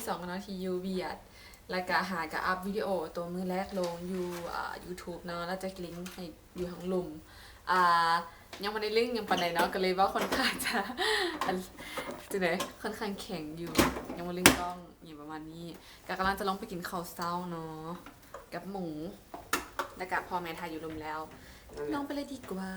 ที่2เนาะที่ยูเวียดแล้วก็หากับอัพวิดีโอตัวมือแรกลงอยู่YouTube เนาะแล้วจะลิงก์ให้อยู่ข้างลุ่มยังไม่ได้ลิงก์ยังปานใดเนาะก็เลยว่าค่อนข้างจะจังได๋ค่อนข้างแข็งอยู่ยังบ่ลิงก์กล้องอย่างประมาณนี้ก็กำลังจะลองไปกินข้าวเช้าเนาะกับหมูแล้วก็พ่อแม่ทายอยู่ลุ่มแล้วลองไปเลยดีกว่า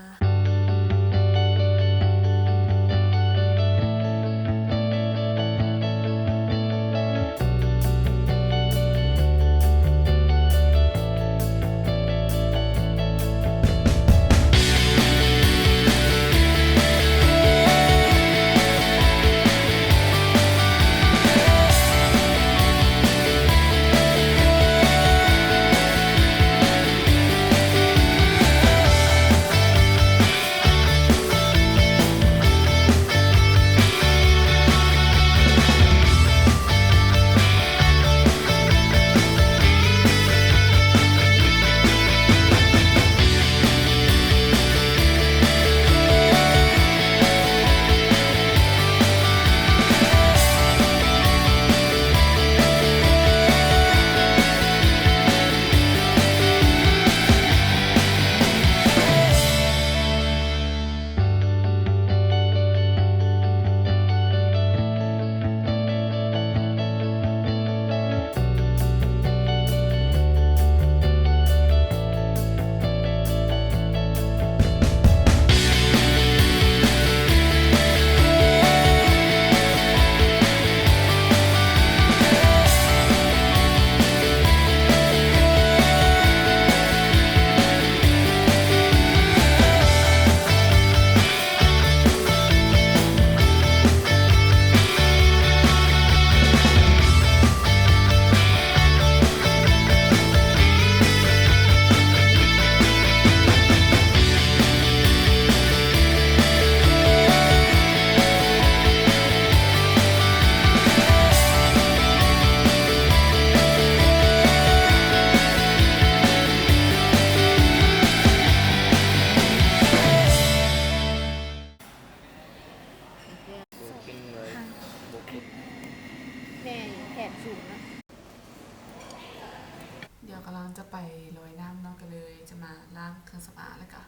เดี๋ยวกำลังจะไปลอยน้ำเนาะก็เลยจะมาล้างเครื่องสำอางแล้วก็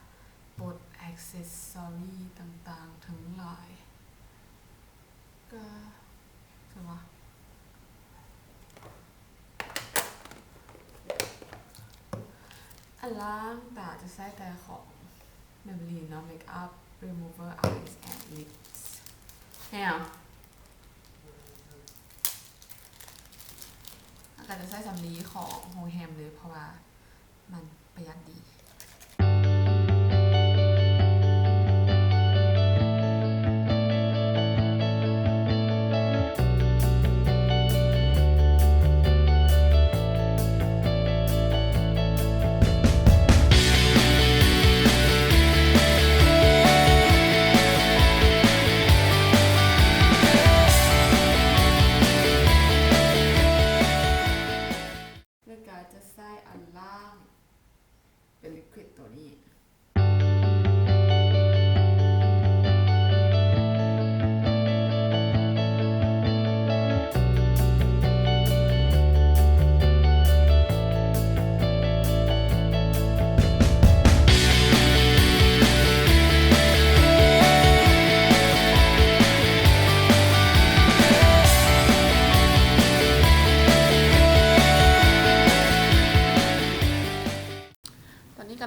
ปลดอ็อกเซสซอรี่ต่างๆทั้งหลายก็ถือว่าอันล้างตาจะใช้แต่ของ Maybelline เนาะ Makeup Remover Eyes and Lips เนี่ยก็จะใช้สำลีของโฮแฮมเลยเพราะว่ามันประหยัดดีจะใส่อันล่างเป็นลิควิดตัวนี้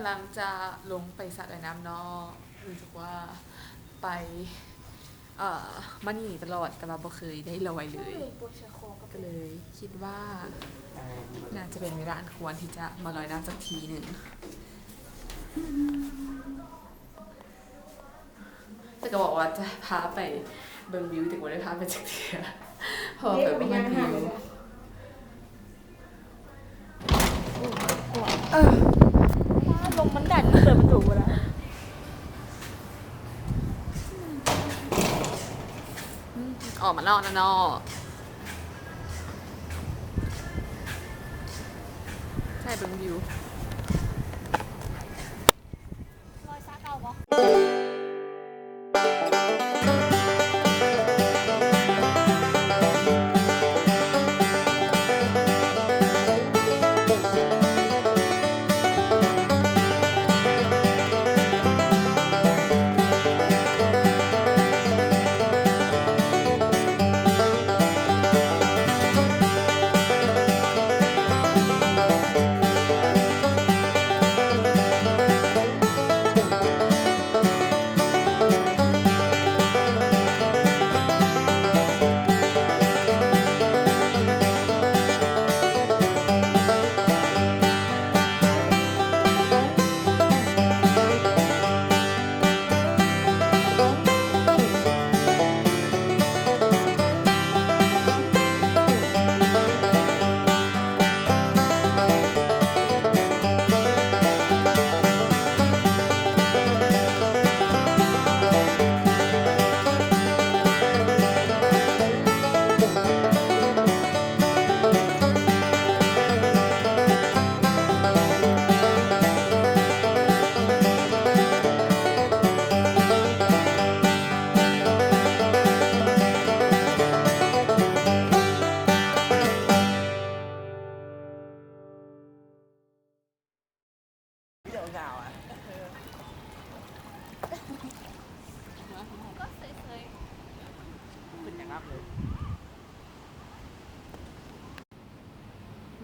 กำลังจะลงไปสระว่ายน้ำเนาะรู้สึกว่าไปมันหนีตลอดแต่ว่าบ่เคยได้ลอยเลยก็เลยคิดว่าน่าจะเป็นเวลาอันควรที่จะมาลอยน้ำสักทีหนึ่งแต่ก็บอกว่าจะพาไปเบิ่งวิวแต่ว่าได้พาไปสักทีพอแบบว่ามันวิวลมมันดันเปิดประตูแล้วออกมานอกนะนอใช่เบิ่งวิวรอยซาเก่าปะ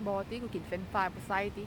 บอติกูกินเฟรนช์ฟรายบ่ใส่ติ